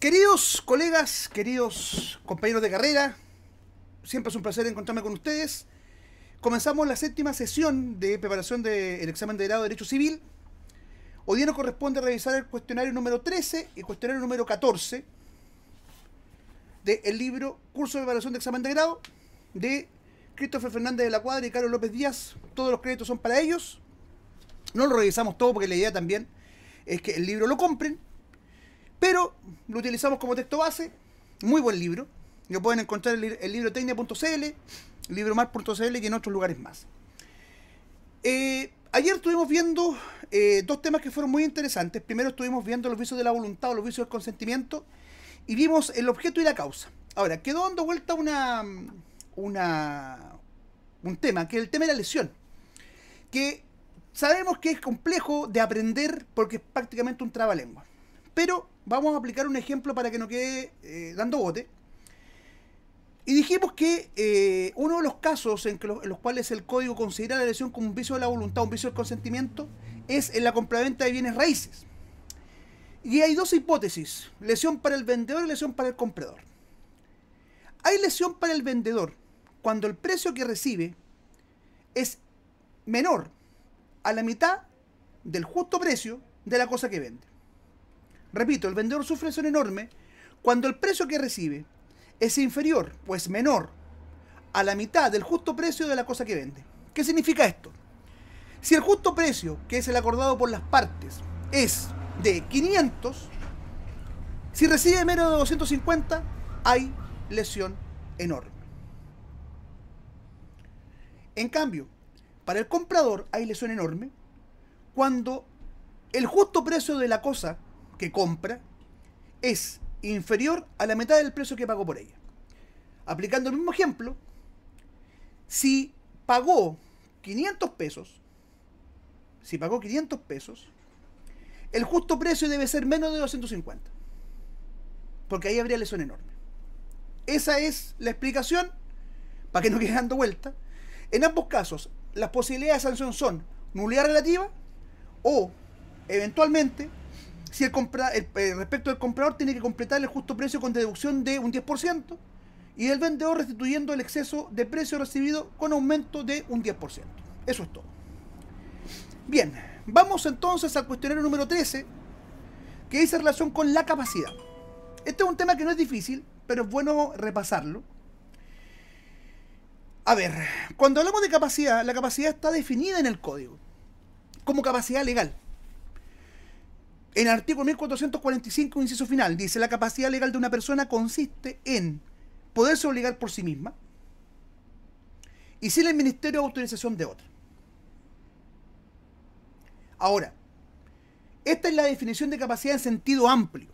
Queridos colegas, queridos compañeros de carrera, siempre es un placer encontrarme con ustedes. Comenzamos la séptima sesión de preparación del examen de grado de Derecho Civil. Hoy día nos corresponde revisar el cuestionario número 13 y el cuestionario número 14 del libro Curso de Preparación de Examen de Grado de Christopher Fernández de la Cuadra y Carlos López Díaz. Todos los créditos son para ellos. No lo revisamos todo porque la idea también es que el libro lo compren, pero lo utilizamos como texto base. Muy buen libro. Lo pueden encontrar en el librotecnia.cl, libromar.cl y en otros lugares más. Ayer estuvimos viendo dos temas que fueron muy interesantes. Primero estuvimos viendo los vicios de la voluntad o los vicios del consentimiento y vimos el objeto y la causa. Ahora, quedó dando vuelta un tema, que es el tema de la lesión, que sabemos que es complejo de aprender porque es prácticamente un trabalengua. Pero vamos a aplicar un ejemplo para que no quede dando bote. Y dijimos que uno de los casos en los cuales el código considera la lesión como un vicio de la voluntad, un vicio del consentimiento, es en la compraventa de bienes raíces. Y hay dos hipótesis: lesión para el vendedor y lesión para el comprador. Hay lesión para el vendedor cuando el precio que recibe es menor a la mitad del justo precio de la cosa que vende. Repito, el vendedor sufre lesión enorme cuando el precio que recibe es inferior o es menor a la mitad del justo precio de la cosa que vende. ¿Qué significa esto? Si el justo precio, que es el acordado por las partes, es de 500, si recibe menos de 250, hay lesión enorme. En cambio, para el comprador hay lesión enorme cuando el justo precio de la cosa que compra es inferior a la mitad del precio que pagó por ella. Aplicando el mismo ejemplo, si pagó 500 pesos, el justo precio debe ser menos de 250, porque ahí habría lesión enorme. Esa es la explicación, para que no quede dando vuelta. En ambos casos, las posibilidades de sanción son nulidad relativa o, eventualmente, si respecto del comprador tiene que completar el justo precio con deducción de un 10% y el vendedor restituyendo el exceso de precio recibido con aumento de un 10%. Eso es todo. Bien, vamos entonces al cuestionario número 13, que dice relación con la capacidad. Este es un tema que no es difícil, pero es bueno repasarlo. A ver, cuando hablamos de capacidad, la capacidad está definida en el código como capacidad legal. En el artículo 1445, inciso final, dice: la capacidad legal de una persona consiste en poderse obligar por sí misma y sin el ministerio de autorización de otra. Ahora, esta es la definición de capacidad en sentido amplio.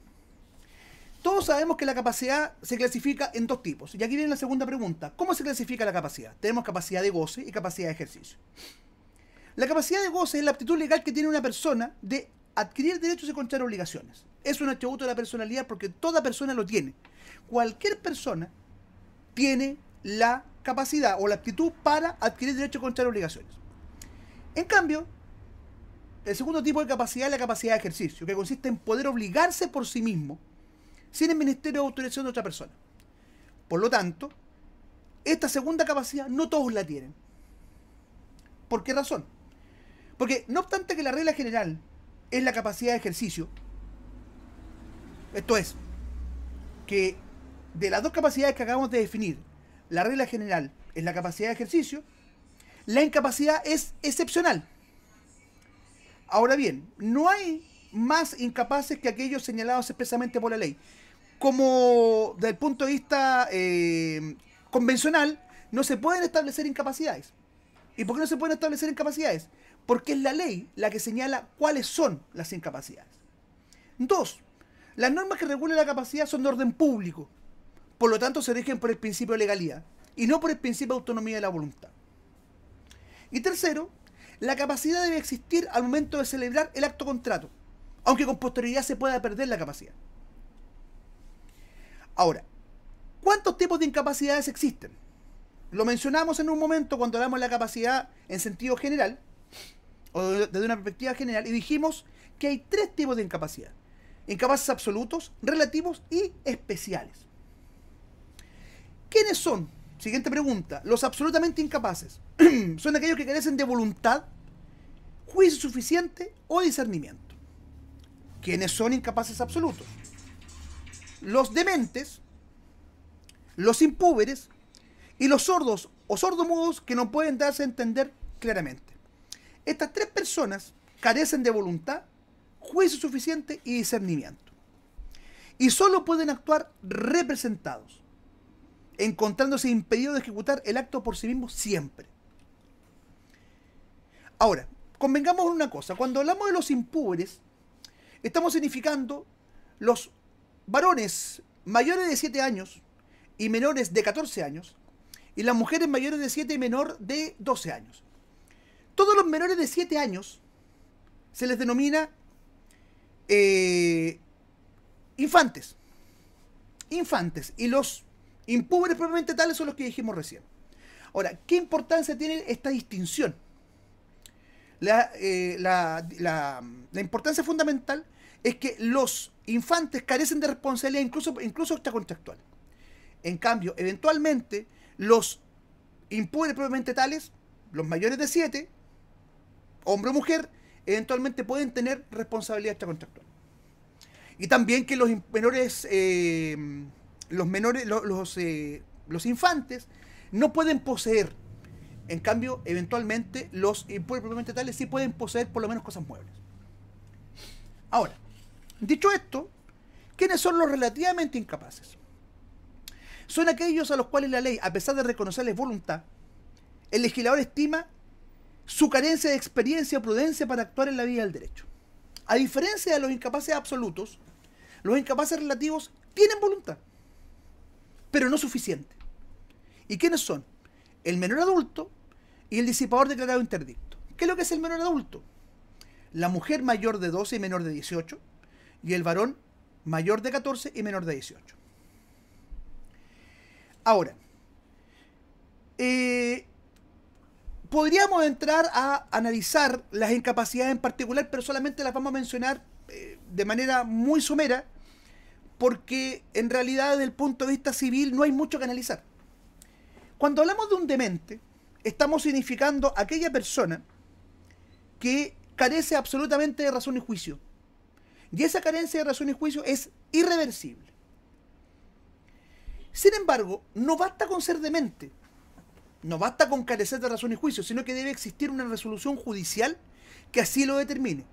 Todos sabemos que la capacidad se clasifica en dos tipos. Y aquí viene la segunda pregunta: ¿cómo se clasifica la capacidad? Tenemos capacidad de goce y capacidad de ejercicio. La capacidad de goce es la aptitud legal que tiene una persona de adquirir derechos y contraer obligaciones. Es un atributo de la personalidad porque toda persona lo tiene. Cualquier persona tiene la capacidad o la aptitud para adquirir derechos y contraer obligaciones. En cambio, el segundo tipo de capacidad es la capacidad de ejercicio, que consiste en poder obligarse por sí mismo sin el ministerio de autorización de otra persona. Por lo tanto, esta segunda capacidad no todos la tienen. ¿Por qué razón? Porque no obstante que la regla general es la capacidad de ejercicio, esto es, que de las dos capacidades que acabamos de definir, la regla general es la capacidad de ejercicio, la incapacidad es excepcional. Ahora bien, no hay más incapaces que aquellos señalados expresamente por la ley. Como desde el punto de vista convencional, no se pueden establecer incapacidades. ¿Y por qué no se pueden establecer incapacidades? Porque es la ley la que señala cuáles son las incapacidades. Dos, las normas que regulan la capacidad son de orden público. Por lo tanto, se rigen por el principio de legalidad y no por el principio de autonomía de la voluntad. Y tercero, la capacidad debe existir al momento de celebrar el acto contrato, aunque con posterioridad se pueda perder la capacidad. Ahora, ¿cuántos tipos de incapacidades existen? Lo mencionamos en un momento cuando hablamos de la capacidad en sentido general, o desde una perspectiva general, y dijimos que hay tres tipos de incapacidad. incapaces absolutos, relativos y especiales. ¿Quiénes son? Siguiente pregunta. Los absolutamente incapaces son aquellos que carecen de voluntad, juicio suficiente o discernimiento. ¿Quiénes son incapaces absolutos? Los dementes, los impúberes y los sordos o sordomudos que no pueden darse a entender claramente. Estas tres personas carecen de voluntad, juicio suficiente y discernimiento. Y solo pueden actuar representados, encontrándose impedidos de ejecutar el acto por sí mismos siempre. Ahora, convengamos en una cosa. Cuando hablamos de los impúberes, estamos significando los varones mayores de 7 años y menores de 14 años, y las mujeres mayores de 7 y menor de 12 años. Todos los menores de 7 años se les denomina infantes. Infantes. Y los impúberes propiamente tales son los que dijimos recién. Ahora, ¿qué importancia tiene esta distinción? La importancia fundamental es que los infantes carecen de responsabilidad incluso extracontractual. En cambio, eventualmente, los impúberes propiamente tales, los mayores de 7, hombre o mujer, eventualmente pueden tener responsabilidad extracontractual. Y también que los infantes no pueden poseer. En cambio, eventualmente, los impúberes propiamente tales sí pueden poseer por lo menos cosas muebles. Ahora, dicho esto, ¿quiénes son los relativamente incapaces? Son aquellos a los cuales la ley, a pesar de reconocerles voluntad, el legislador estima su carencia de experiencia o prudencia para actuar en la vía del derecho. A diferencia de los incapaces absolutos, los incapaces relativos tienen voluntad, pero no suficiente. ¿Y quiénes son? El menor adulto y el disipador declarado interdicto. ¿Qué es lo que es el menor adulto? La mujer mayor de 12 y menor de 18, y el varón mayor de 14 y menor de 18. Ahora, podríamos entrar a analizar las incapacidades en particular, pero solamente las vamos a mencionar de manera muy somera, porque en realidad desde el punto de vista civil no hay mucho que analizar. Cuando hablamos de un demente, estamos significando aquella persona que carece absolutamente de razón y juicio. Y esa carencia de razón y juicio es irreversible. Sin embargo, no basta con ser demente, no basta con carecer de razón y juicio, sino que debe existir una resolución judicial que así lo determine.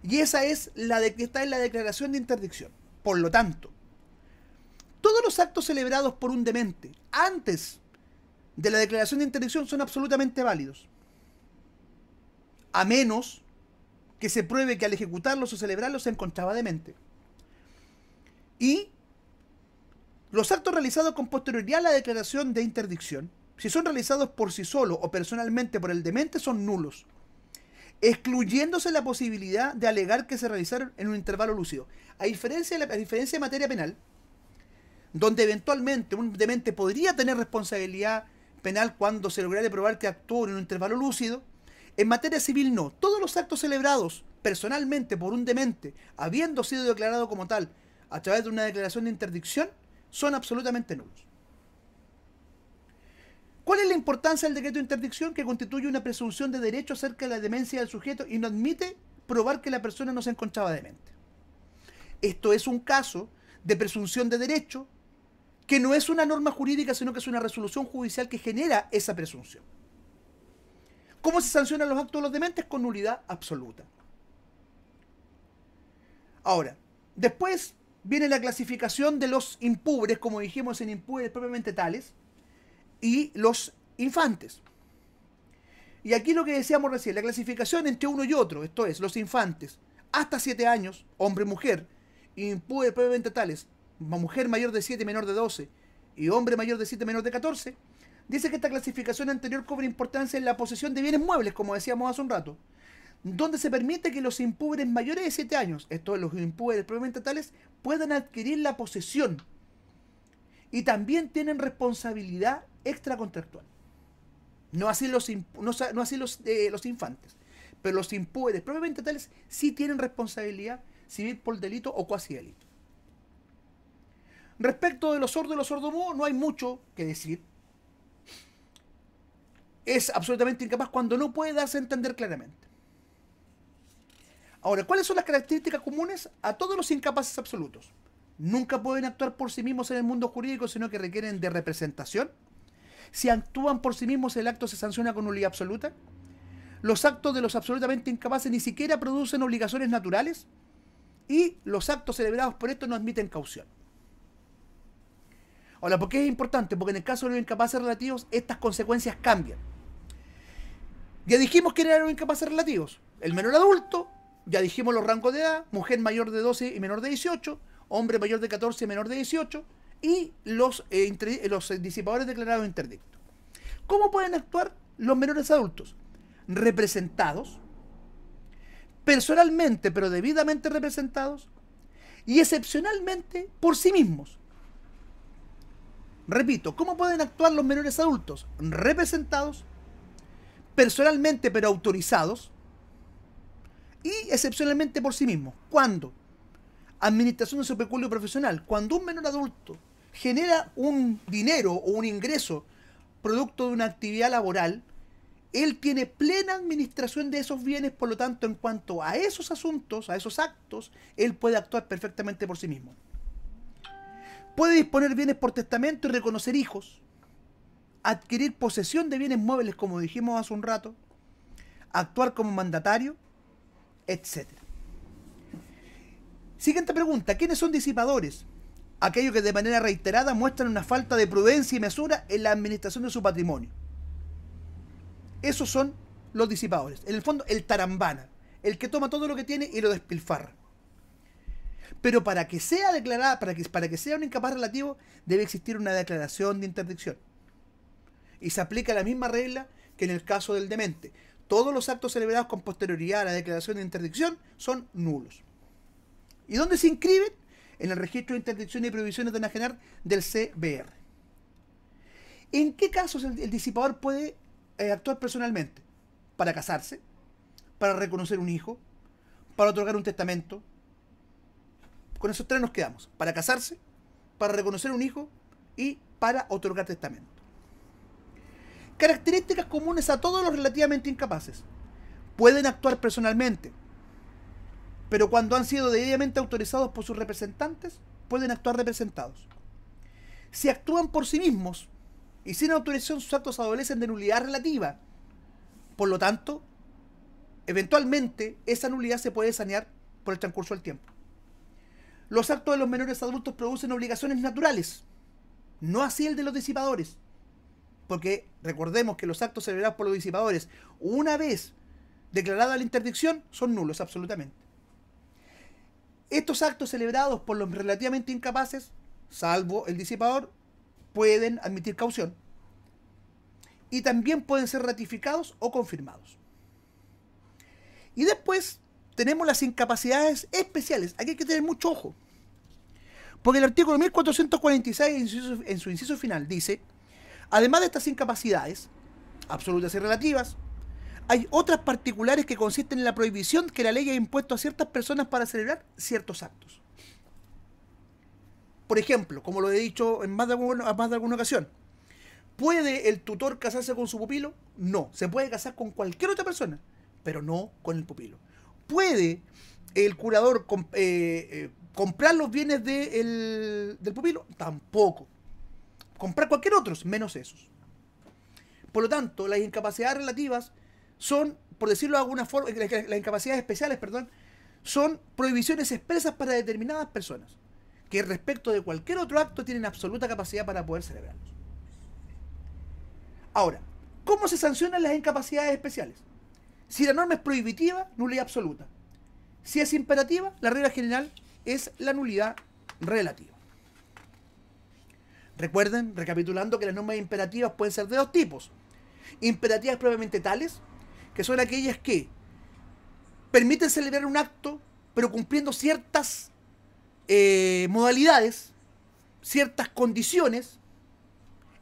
Y esa es la que está en la declaración de interdicción. Por lo tanto, todos los actos celebrados por un demente antes de la declaración de interdicción son absolutamente válidos, a menos que se pruebe que al ejecutarlos o celebrarlos se encontraba demente. Y los actos realizados con posterioridad a la declaración de interdicción, si son realizados por sí solo o personalmente por el demente, son nulos, excluyéndose la posibilidad de alegar que se realizaron en un intervalo lúcido. A diferencia de materia penal, donde eventualmente un demente podría tener responsabilidad penal cuando se lograra probar que actuó en un intervalo lúcido, en materia civil no. Todos los actos celebrados personalmente por un demente, habiendo sido declarado como tal a través de una declaración de interdicción, son absolutamente nulos. ¿Cuál es la importancia del decreto de interdicción? Que constituye una presunción de derecho acerca de la demencia del sujeto y no admite probar que la persona no se encontraba demente. Esto es un caso de presunción de derecho que no es una norma jurídica, sino que es una resolución judicial que genera esa presunción. ¿Cómo se sancionan los actos de los dementes? Con nulidad absoluta. Ahora, después viene la clasificación de los impúberes, como dijimos, en impúberes propiamente tales, y los infantes. Y aquí lo que decíamos recién, la clasificación entre uno y otro, esto es, los infantes hasta 7 años, hombre y mujer, impúberes propiamente tales, mujer mayor de 7 menor de 12, y hombre mayor de 7 menor de 14, dice que esta clasificación anterior cobra importancia en la posesión de bienes muebles, como decíamos hace un rato, donde se permite que los impúberes mayores de 7 años, esto es, los impúberes propiamente tales, puedan adquirir la posesión y también tienen responsabilidad extracontractual. No así los infantes, pero los impúberes propiamente tales sí tienen responsabilidad civil por delito o cuasi delito. Respecto de los sordos y los sordomudos, no hay mucho que decir. Es absolutamente incapaz cuando no puede darse a entender claramente. Ahora, ¿cuáles son las características comunes a todos los incapaces absolutos? Nunca pueden actuar por sí mismos en el mundo jurídico, sino que requieren de representación. Si actúan por sí mismos, el acto se sanciona con nulidad absoluta. Los actos de los absolutamente incapaces ni siquiera producen obligaciones naturales. Y los actos celebrados por esto no admiten caución. Ahora, ¿por qué es importante? Porque en el caso de los incapaces relativos, estas consecuencias cambian. Ya dijimos que eran los incapaces relativos. El menor adulto, ya dijimos los rangos de edad, mujer mayor de 12 y menor de 18, hombre mayor de 14 y menor de 18, y los disipadores declarados interdictos. ¿Cómo pueden actuar los menores adultos? Representados, personalmente pero debidamente representados, y excepcionalmente por sí mismos. Repito, ¿cómo pueden actuar los menores adultos? Representados, personalmente pero autorizados, y excepcionalmente por sí mismos. ¿Cuándo? Administración de su peculio profesional. Cuando un menor adulto genera un dinero o un ingreso producto de una actividad laboral, él tiene plena administración de esos bienes, por lo tanto, en cuanto a esos asuntos, a esos actos, él puede actuar perfectamente por sí mismo. Puede disponer bienes por testamento y reconocer hijos, adquirir posesión de bienes muebles, como dijimos hace un rato, actuar como mandatario, etc. Siguiente pregunta: ¿quiénes son disipadores? Aquellos que de manera reiterada muestran una falta de prudencia y mesura en la administración de su patrimonio. Esos son los disipadores. En el fondo, el tarambana, el que toma todo lo que tiene y lo despilfarra. Pero para que sea declarada, para que sea un incapaz relativo, debe existir una declaración de interdicción. Y se aplica la misma regla que en el caso del demente. Todos los actos celebrados con posterioridad a la declaración de interdicción son nulos. ¿Y dónde se inscriben? En el registro de interdicción y prohibiciones de enajenar del CBR. ¿En qué casos el disipador puede actuar personalmente? Para casarse, para reconocer un hijo, para otorgar un testamento. Con esos tres nos quedamos: para casarse, para reconocer un hijo y para otorgar testamento. Características comunes a todos los relativamente incapaces: pueden actuar personalmente, pero cuando han sido debidamente autorizados por sus representantes, pueden actuar representados. Si actúan por sí mismos y sin autorización, sus actos adolecen de nulidad relativa. Por lo tanto, eventualmente esa nulidad se puede sanear por el transcurso del tiempo. Los actos de los menores adultos producen obligaciones naturales, no así el de los disipadores, porque recordemos que los actos celebrados por los disipadores, una vez declarada la interdicción, son nulos absolutamente. Estos actos celebrados por los relativamente incapaces, salvo el disipador, pueden admitir caución y también pueden ser ratificados o confirmados. Y después tenemos las incapacidades especiales. Aquí hay que tener mucho ojo, porque el artículo 1446 en su inciso final dice: además de estas incapacidades absolutas y relativas, hay otras particulares que consisten en la prohibición que la ley ha impuesto a ciertas personas para celebrar ciertos actos. Por ejemplo, como lo he dicho en más de alguna ocasión, ¿puede el tutor casarse con su pupilo? No, se puede casar con cualquier otra persona, pero no con el pupilo. ¿Puede el curador comprar los bienes del pupilo? Tampoco. Comprar cualquier otro, menos esos. Por lo tanto, las incapacidades relativas son, por decirlo de alguna forma, las incapacidades especiales, perdón, son prohibiciones expresas para determinadas personas, que respecto de cualquier otro acto tienen absoluta capacidad para poder celebrarlos. Ahora, ¿cómo se sancionan las incapacidades especiales? Si la norma es prohibitiva, nulidad absoluta. Si es imperativa, la regla general es la nulidad relativa. Recuerden, recapitulando, que las normas imperativas pueden ser de dos tipos. Imperativas propiamente tales, que son aquellas que permiten celebrar un acto, pero cumpliendo ciertas modalidades, ciertas condiciones,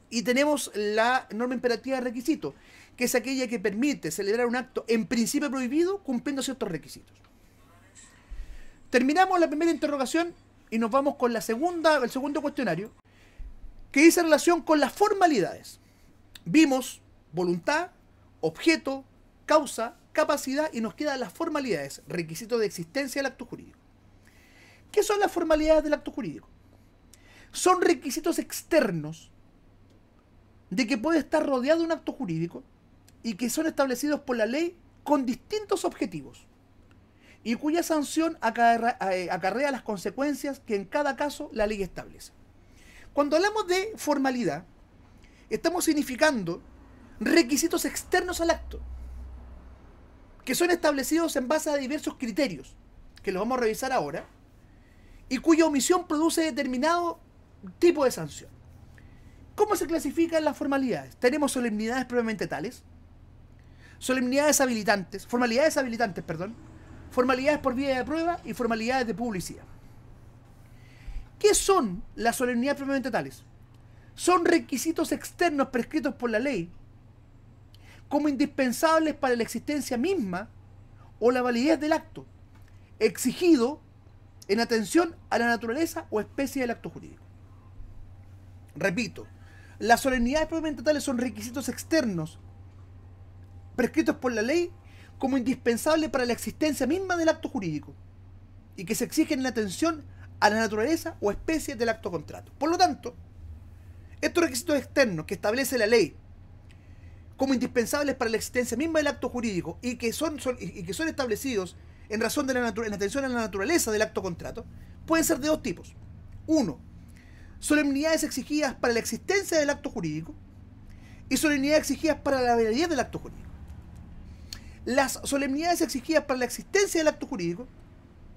y tenemos la norma imperativa de requisito, que es aquella que permite celebrar un acto en principio prohibido cumpliendo ciertos requisitos. Terminamos la primera interrogación y nos vamos con el segundo cuestionario, que dice relación con las formalidades. Vimos voluntad, objeto, causa, capacidad y nos quedan las formalidades, requisitos de existencia del acto jurídico. ¿Qué son las formalidades del acto jurídico? Son requisitos externos de que puede estar rodeado un acto jurídico y que son establecidos por la ley con distintos objetivos y cuya sanción acarrea las consecuencias que en cada caso la ley establece. Cuando hablamos de formalidad, estamos significando requisitos externos al acto, que son establecidos en base a diversos criterios, que los vamos a revisar ahora, y cuya omisión produce determinado tipo de sanción. ¿Cómo se clasifican las formalidades? Tenemos solemnidades propiamente tales, formalidades habilitantes, formalidades por vía de prueba y formalidades de publicidad. ¿Qué son las solemnidades propiamente tales? Son requisitos externos prescritos por la ley como indispensables para la existencia misma o la validez del acto, exigido en atención a la naturaleza o especie del acto jurídico. Repito, las solemnidades propiamente tales son requisitos externos prescritos por la ley como indispensables para la existencia misma del acto jurídico y que se exigen en atención a la naturaleza o especie del acto contrato. Por lo tanto, estos requisitos externos que establece la ley como indispensables para la existencia misma del acto jurídico y que son establecidos en razón de en atención a la naturaleza del acto contrato, pueden ser de dos tipos. Uno, solemnidades exigidas para la existencia del acto jurídico y solemnidades exigidas para la validez del acto jurídico. Las solemnidades exigidas para la existencia del acto jurídico,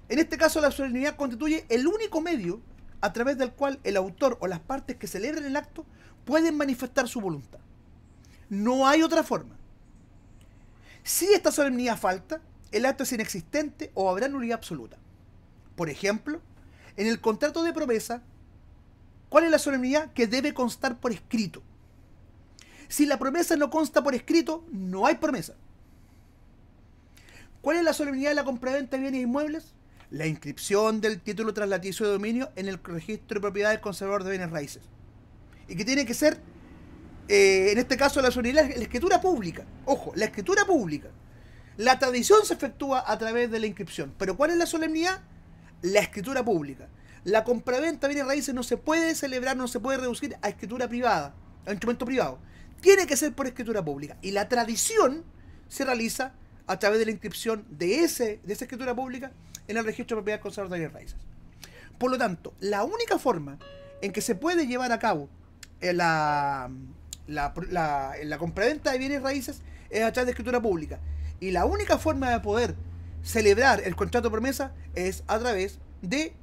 en este caso la solemnidad constituye el único medio a través del cual el autor o las partes que celebran el acto pueden manifestar su voluntad. No hay otra forma. Si esta solemnidad falta, el acto es inexistente o habrá nulidad absoluta. Por ejemplo, en el contrato de promesa, ¿cuál es la solemnidad? Que debe constar por escrito. Si la promesa no consta por escrito, no hay promesa. ¿Cuál es la solemnidad de la compraventa de bienes inmuebles? La inscripción del título traslaticio de dominio en el registro de propiedad del conservador de bienes raíces. Y que tiene que ser, en este caso, la solemnidad, la escritura pública. Ojo, la escritura pública. La tradición se efectúa a través de la inscripción. ¿Pero cuál es la solemnidad? La escritura pública. La compraventa de bienes raíces no se puede celebrar, no se puede reducir a escritura privada, a instrumento privado. Tiene que ser por escritura pública. Y la tradición se realiza a través de la inscripción de esa escritura pública en el registro de propiedad del conservador de bienes raíces. Por lo tanto, la única forma en que se puede llevar a cabo la compraventa de bienes raíces es a través de escritura pública. Y la única forma de poder celebrar el contrato de promesa es a través de,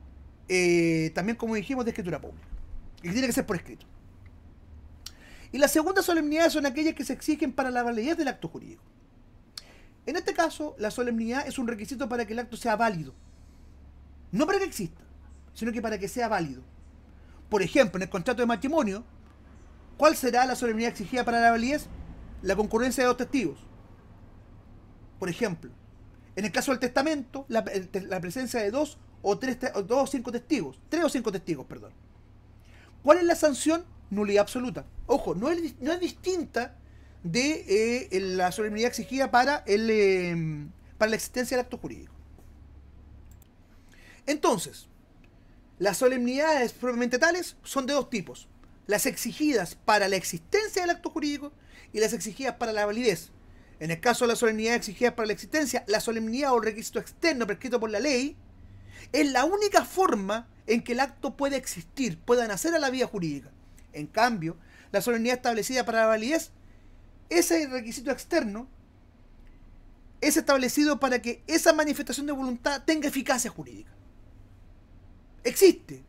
también como dijimos, de escritura pública. Y tiene que ser por escrito. Y las segundas solemnidades son aquellas que se exigen para la validez del acto jurídico. En este caso, la solemnidad es un requisito para que el acto sea válido. No para que exista, sino que para que sea válido. Por ejemplo, en el contrato de matrimonio, ¿cuál será la solemnidad exigida para la validez? La concurrencia de dos testigos. Por ejemplo, en el caso del testamento, la presencia de dos o cinco testigos. Tres o cinco testigos, perdón. ¿Cuál es la sanción? Nulidad absoluta. Ojo, no es distinta de la solemnidad exigida para la existencia del acto jurídico. Entonces, las solemnidades propiamente tales son de dos tipos: las exigidas para la existencia del acto jurídico y las exigidas para la validez. En el caso de las solemnidades exigidas para la existencia, la solemnidad o el requisito externo prescrito por la ley es la única forma en que el acto puede existir, pueda nacer a la vía jurídica. En cambio, la solemnidad establecida para la validez, ese requisito externo es establecido para que esa manifestación de voluntad tenga eficacia jurídica. Existe,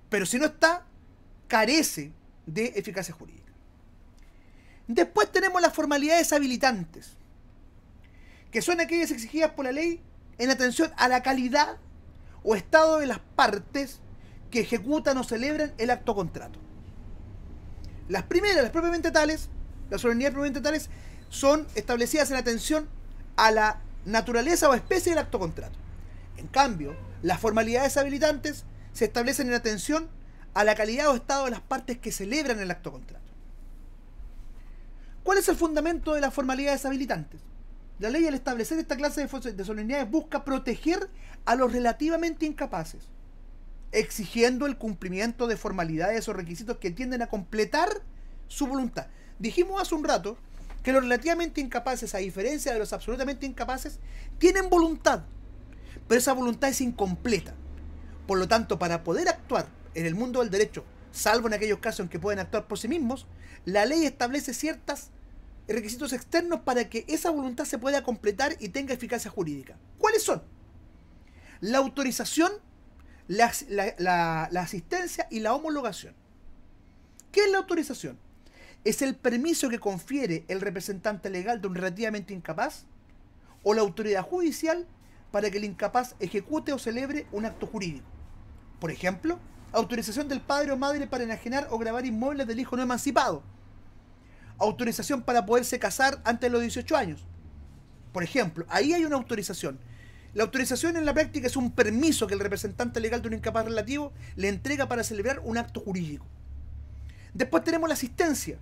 pero si no está, carece de eficacia jurídica. Después tenemos las formalidades habilitantes, que son aquellas exigidas por la ley en atención a la calidad o estado de las partes que ejecutan o celebran el acto contrato. Las primeras, las propiamente tales, las solemnidades propiamente tales, son establecidas en atención a la naturaleza o especie del acto contrato. En cambio, Las formalidades habilitantes se establecen en atención a la calidad o estado de las partes que celebran el acto contrato. ¿Cuál es el fundamento de las formalidades habilitantes? La ley, al establecer esta clase de solemnidades, busca proteger a los relativamente incapaces, exigiendo el cumplimiento de formalidades o requisitos que tienden a completar su voluntad. Dijimos hace un rato que los relativamente incapaces, a diferencia de los absolutamente incapaces, tienen voluntad, pero esa voluntad es incompleta. Por lo tanto, para poder actuar en el mundo del derecho, salvo en aquellos casos en que pueden actuar por sí mismos, la ley establece ciertos requisitos externos para que esa voluntad se pueda completar y tenga eficacia jurídica. ¿Cuáles son? La autorización, la asistencia y la homologación. ¿Qué es la autorización? Es el permiso que confiere el representante legal de un relativamente incapaz o la autoridad judicial para que el incapaz ejecute o celebre un acto jurídico. Por ejemplo, autorización del padre o madre para enajenar o gravar inmuebles del hijo no emancipado. Autorización para poderse casar antes de los 18 años. Por ejemplo, ahí hay una autorización. La autorización en la práctica es un permiso que el representante legal de un incapaz relativo le entrega para celebrar un acto jurídico. Después tenemos la asistencia,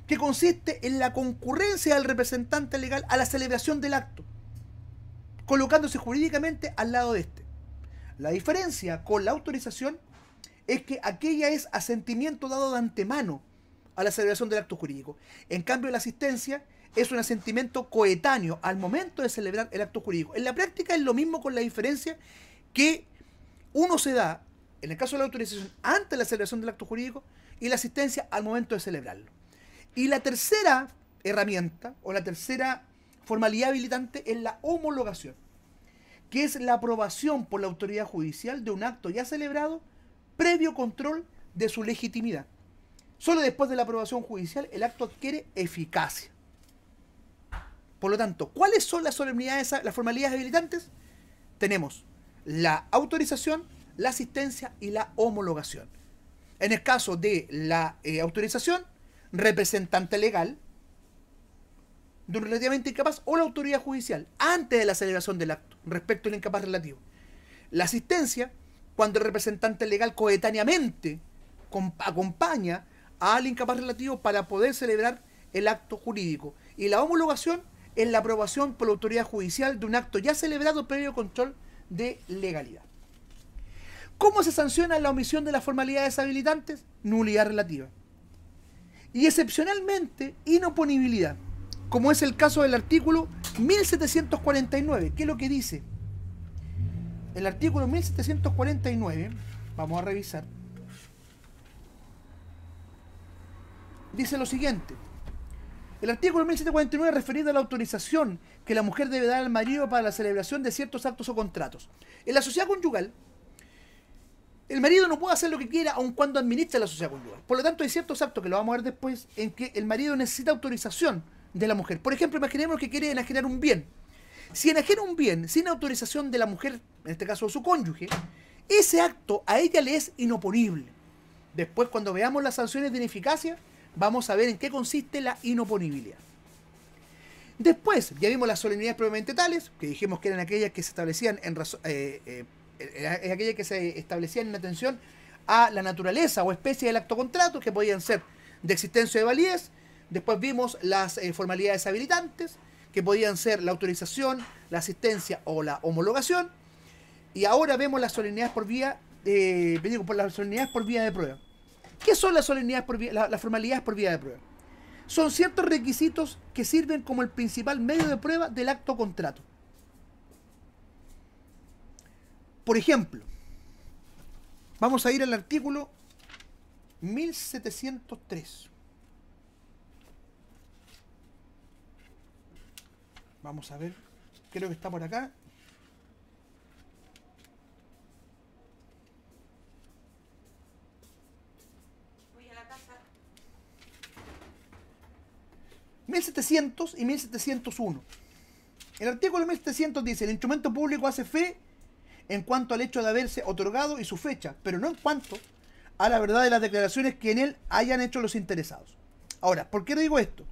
que consiste en la concurrencia del representante legal a la celebración del acto, colocándose jurídicamente al lado de este. La diferencia con la autorización es que aquella es asentimiento dado de antemano a la celebración del acto jurídico. En cambio, la asistencia es un asentimiento coetáneo al momento de celebrar el acto jurídico. En la práctica es lo mismo, con la diferencia que uno se da, en el caso de la autorización, antes de la celebración del acto jurídico, y la asistencia al momento de celebrarlo. Y la tercera herramienta, o la tercera formalidad habilitante, es la homologación, que es la aprobación por la autoridad judicial de un acto ya celebrado, previo control de su legitimidad. Solo después de la aprobación judicial el acto adquiere eficacia. Por lo tanto, ¿cuáles son las solemnidades, las formalidades habilitantes? Tenemos la autorización, la asistencia y la homologación. En el caso de la autorización, representante legal de un relativamente incapaz o la autoridad judicial antes de la celebración del acto respecto al incapaz relativo. La asistencia, cuando el representante legal coetáneamente acompaña al incapaz relativo para poder celebrar el acto jurídico. Y la homologación es la aprobación por la autoridad judicial de un acto ya celebrado previo control de legalidad. ¿Cómo se sanciona la omisión de las formalidades habilitantes? Nulidad relativa. Y excepcionalmente, inoponibilidad, como es el caso del artículo 1749. ¿Qué es lo que dice? El artículo 1749, vamos a revisar, dice lo siguiente. El artículo 1749 referido a la autorización que la mujer debe dar al marido para la celebración de ciertos actos o contratos. En la sociedad conyugal, el marido no puede hacer lo que quiera aun cuando administra la sociedad conyugal. Por lo tanto, hay ciertos actos, que lo vamos a ver después, en que el marido necesita autorización de la mujer. Por ejemplo, imaginemos que quiere enajenar un bien. Si enajena un bien sin autorización de la mujer, en este caso de su cónyuge, ese acto a ella le es inoponible. Después, cuando veamos las sanciones de ineficacia, vamos a ver en qué consiste la inoponibilidad. Después, ya vimos las solemnidades propiamente tales, que dijimos que eran aquellas que se establecían en atención a la naturaleza o especie del acto contrato, que podían ser de existencia o de validez. Después vimos las formalidades habilitantes, que podían ser la autorización, la asistencia o la homologación. Y ahora vemos las solemnidades por vía de prueba. ¿Qué son las formalidades por vía de prueba? Son ciertos requisitos que sirven como el principal medio de prueba del acto contrato. Por ejemplo, vamos a ir al artículo 1703. Vamos a ver, creo que está por acá. Voy a la casa. 1700 y 1701. El artículo 1700 dice: el instrumento público hace fe en cuanto al hecho de haberse otorgado y su fecha, pero no en cuanto a la verdad de las declaraciones que en él hayan hecho los interesados. Ahora, ¿por qué digo esto?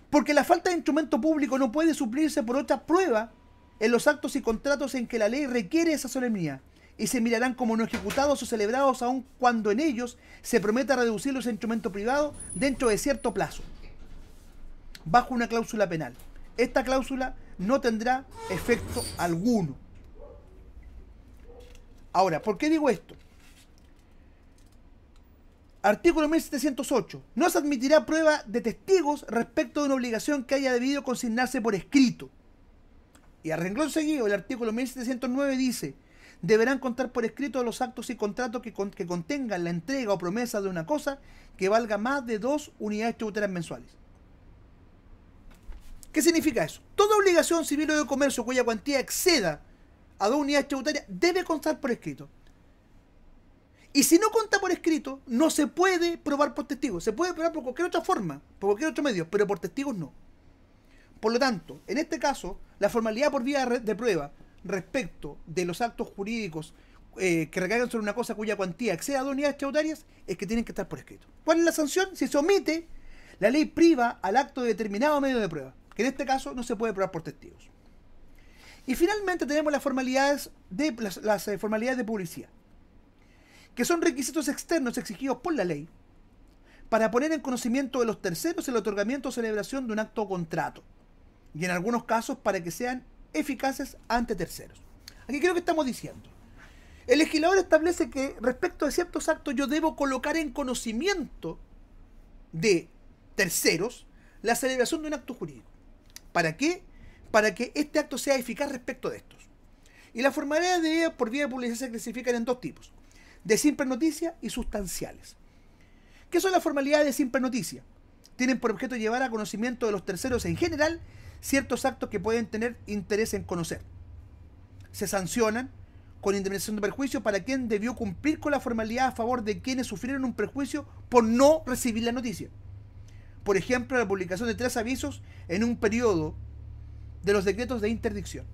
Porque la falta de instrumento público no puede suplirse por otra prueba en los actos y contratos en que la ley requiere esa solemnidad, y se mirarán como no ejecutados o celebrados aun cuando en ellos se prometa reducir los instrumentos privados dentro de cierto plazo, bajo una cláusula penal. Esta cláusula no tendrá efecto alguno. Ahora, ¿por qué digo esto? Artículo 1708. No se admitirá prueba de testigos respecto de una obligación que haya debido consignarse por escrito. Y a renglón seguido, el artículo 1709 dice: deberán contar por escrito los actos y contratos que contengan la entrega o promesa de una cosa que valga más de 2 unidades tributarias mensuales. ¿Qué significa eso? Toda obligación civil o de comercio cuya cuantía exceda a 2 unidades tributarias debe constar por escrito. Y si no consta por escrito, no se puede probar por testigos. Se puede probar por cualquier otra forma, por cualquier otro medio, pero por testigos no. Por lo tanto, en este caso, la formalidad por vía de prueba respecto de los actos jurídicos que recaigan sobre una cosa cuya cuantía exceda a 2 unidades tributarias es que tienen que estar por escrito. ¿Cuál es la sanción? Si se omite, la ley priva al acto de determinado medio de prueba, que en este caso no se puede probar por testigos. Y finalmente tenemos las formalidades de publicidad, que son requisitos externos exigidos por la ley para poner en conocimiento de los terceros el otorgamiento o celebración de un acto o contrato, y en algunos casos para que sean eficaces ante terceros. Aquí creo que estamos diciendo: el legislador establece que respecto de ciertos actos yo debo colocar en conocimiento de terceros la celebración de un acto jurídico. ¿Para qué? Para que este acto sea eficaz respecto de estos. Y las formalidades por vía de publicidad se clasifican en 2 tipos: de simple noticia y sustanciales. ¿Qué son las formalidades de simple noticia? Tienen por objeto llevar a conocimiento de los terceros en general ciertos actos que pueden tener interés en conocer. Se sancionan con indemnización de perjuicio para quien debió cumplir con la formalidad a favor de quienes sufrieron un perjuicio por no recibir la noticia. Por ejemplo, la publicación de 3 avisos en un periodo de los decretos de interdicción.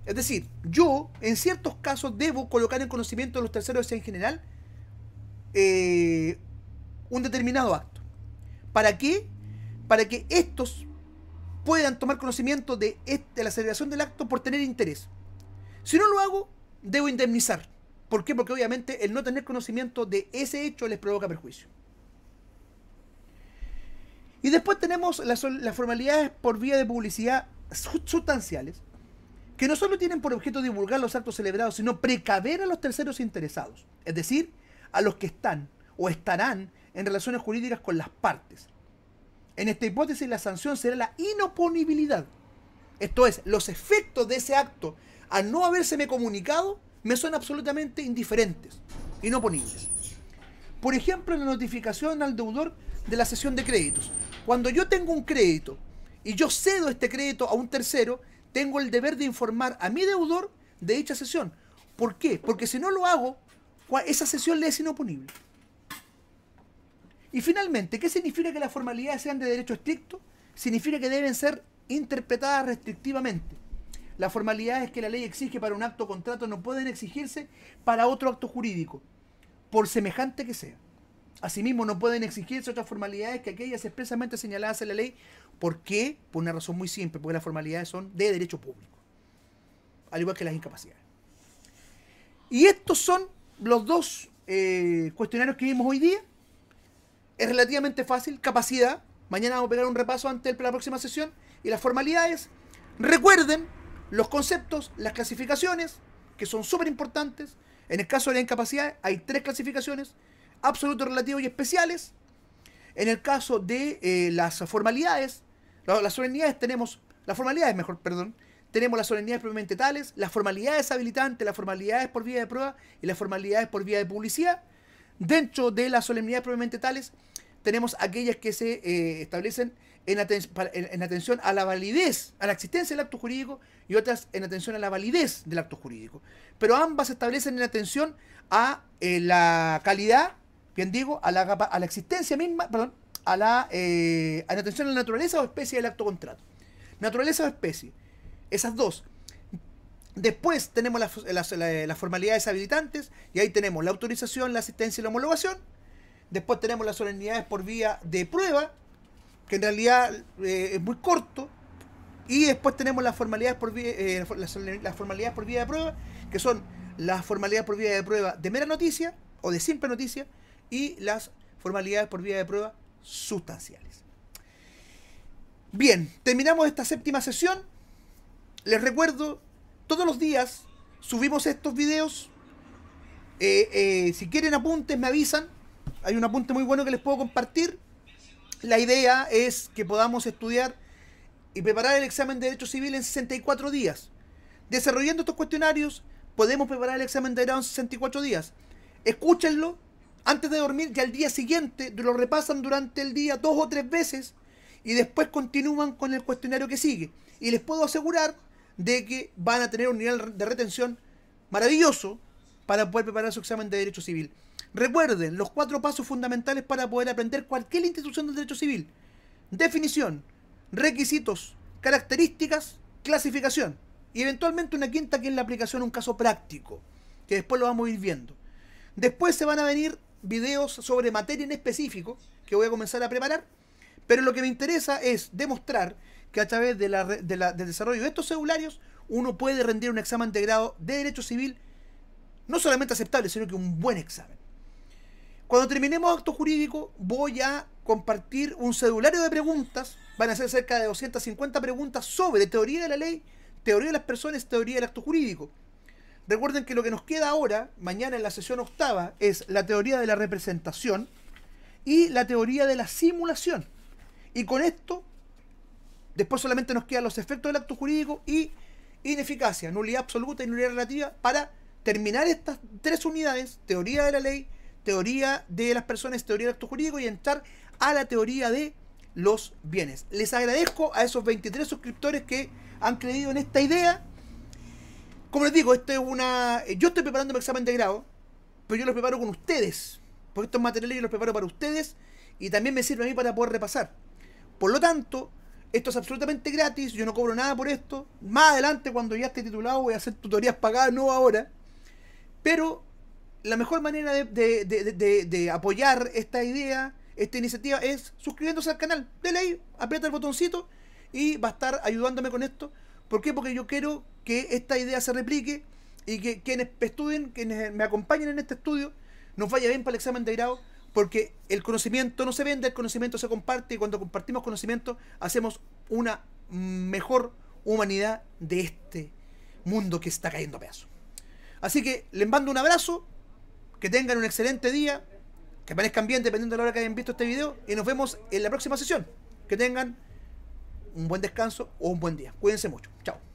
Es decir, yo en ciertos casos debo colocar en conocimiento de los terceros en general un determinado acto. ¿Para qué? Para que estos puedan tomar conocimiento de la celebración del acto por tener interés. Si no lo hago, debo indemnizar. ¿Por qué? Porque obviamente el no tener conocimiento de ese hecho les provoca perjuicio. Y después tenemos las formalidades por vía de publicidad sustanciales, que no solo tienen por objeto divulgar los actos celebrados, sino precaver a los terceros interesados, es decir, a los que están o estarán en relaciones jurídicas con las partes. En esta hipótesis la sanción será la inoponibilidad. Esto es, los efectos de ese acto al no habérseme comunicado me son absolutamente indiferentes, inoponibles. Por ejemplo, la notificación al deudor de la cesión de créditos. Cuando yo tengo un crédito y yo cedo este crédito a un tercero, tengo el deber de informar a mi deudor de dicha cesión. ¿Por qué? Porque si no lo hago, esa cesión le es inoponible. Y finalmente, ¿qué significa que las formalidades sean de derecho estricto? Significa que deben ser interpretadas restrictivamente. Las formalidades que la ley exige para un acto o contrato no pueden exigirse para otro acto jurídico, por semejante que sea. Asimismo, no pueden exigirse otras formalidades que aquellas expresamente señaladas en la ley. ¿Por qué? Por una razón muy simple: porque las formalidades son de derecho público, al igual que las incapacidades. Y estos son los 2 cuestionarios que vimos hoy día. Es relativamente fácil. Capacidad: mañana vamos a pegar un repaso antes de la próxima sesión. Y las formalidades: recuerden los conceptos, las clasificaciones, que son súper importantes. En el caso de la incapacidad hay 3 clasificaciones: absolutos, relativos y especiales. En el caso de las formalidades, las solemnidades tenemos, las formalidades tenemos las solemnidades propiamente tales, las formalidades habilitantes, las formalidades por vía de prueba y las formalidades por vía de publicidad. Dentro de las solemnidades propiamente tales tenemos aquellas que se establecen en atención a la validez, a la existencia del acto jurídico, y otras en atención a la validez del acto jurídico. Pero ambas se establecen en atención a la calidad, bien digo, a la existencia misma, perdón, en atención a la naturaleza o especie del acto contrato. Naturaleza o especie, esas 2. Después tenemos las formalidades habilitantes, y ahí tenemos la autorización, la asistencia y la homologación. Después tenemos las solemnidades por vía de prueba, que en realidad es muy corto, Y después tenemos las formalidades por vía, las formalidades por vía de prueba, que son las formalidades por vía de prueba de mera noticia o de simple noticia y las formalidades por vía de prueba sustanciales. Bien, terminamos esta séptima sesión. Les recuerdo, todos los días subimos estos videos. Si quieren apuntes, me avisan. Hay un apunte muy bueno que les puedo compartir. La idea es que podamos estudiar y preparar el examen de Derecho Civil en 64 días. Desarrollando estos cuestionarios, podemos preparar el examen de grado en 64 días. Escúchenlo antes de dormir y al día siguiente lo repasan durante el día 2 o 3 veces y después continúan con el cuestionario que sigue. Y les puedo asegurar de que van a tener un nivel de retención maravilloso para poder preparar su examen de Derecho Civil. Recuerden los 4 pasos fundamentales para poder aprender cualquier institución del Derecho Civil: definición, requisitos, características, clasificación y eventualmente una quinta, que es la aplicación a un caso práctico, que después lo vamos a ir viendo. Después se van a venir videos sobre materia en específico que voy a comenzar a preparar, pero lo que me interesa es demostrar que a través del desarrollo de estos cedularios uno puede rendir un examen de grado de Derecho Civil no solamente aceptable, sino que un buen examen. Cuando terminemos acto jurídico, voy a compartir un cedulario de preguntas. Van a ser cerca de 250 preguntas sobre teoría de la ley, teoría de las personas, teoría del acto jurídico. Recuerden que lo que nos queda ahora, mañana en la sesión octava, es la teoría de la representación y la teoría de la simulación. Y con esto, después solamente nos quedan los efectos del acto jurídico y ineficacia, nulidad absoluta y nulidad relativa, para terminar estas 3 unidades: teoría de la ley, teoría de las personas, teoría del acto jurídico, y entrar a la teoría de los bienes. Les agradezco a esos 23 suscriptores que han creído en esta idea. Como les digo, yo estoy preparando mi examen de grado, pero yo lo preparo con ustedes, porque estos materiales yo los preparo para ustedes y también me sirve a mí para poder repasar. Por lo tanto, esto es absolutamente gratis, yo no cobro nada por esto. Más adelante, cuando ya esté titulado, voy a hacer tutorías pagadas, no ahora. Pero la mejor manera de apoyar esta idea, esta iniciativa, es suscribiéndose al canal. Dele ahí, aprieta el botoncito y va a estar ayudándome con esto. ¿Por qué? Porque yo quiero que esta idea se replique y que quienes estudien, quienes me acompañen en este estudio, nos vaya bien para el examen de grado, porque el conocimiento no se vende, el conocimiento se comparte, y cuando compartimos conocimiento hacemos una mejor humanidad de este mundo que está cayendo a pedazos. Así que les mando un abrazo, que tengan un excelente día, que aparezcan bien dependiendo de la hora que hayan visto este video, y nos vemos en la próxima sesión. Que tengan un buen descanso o un buen día. Cuídense mucho. Chao.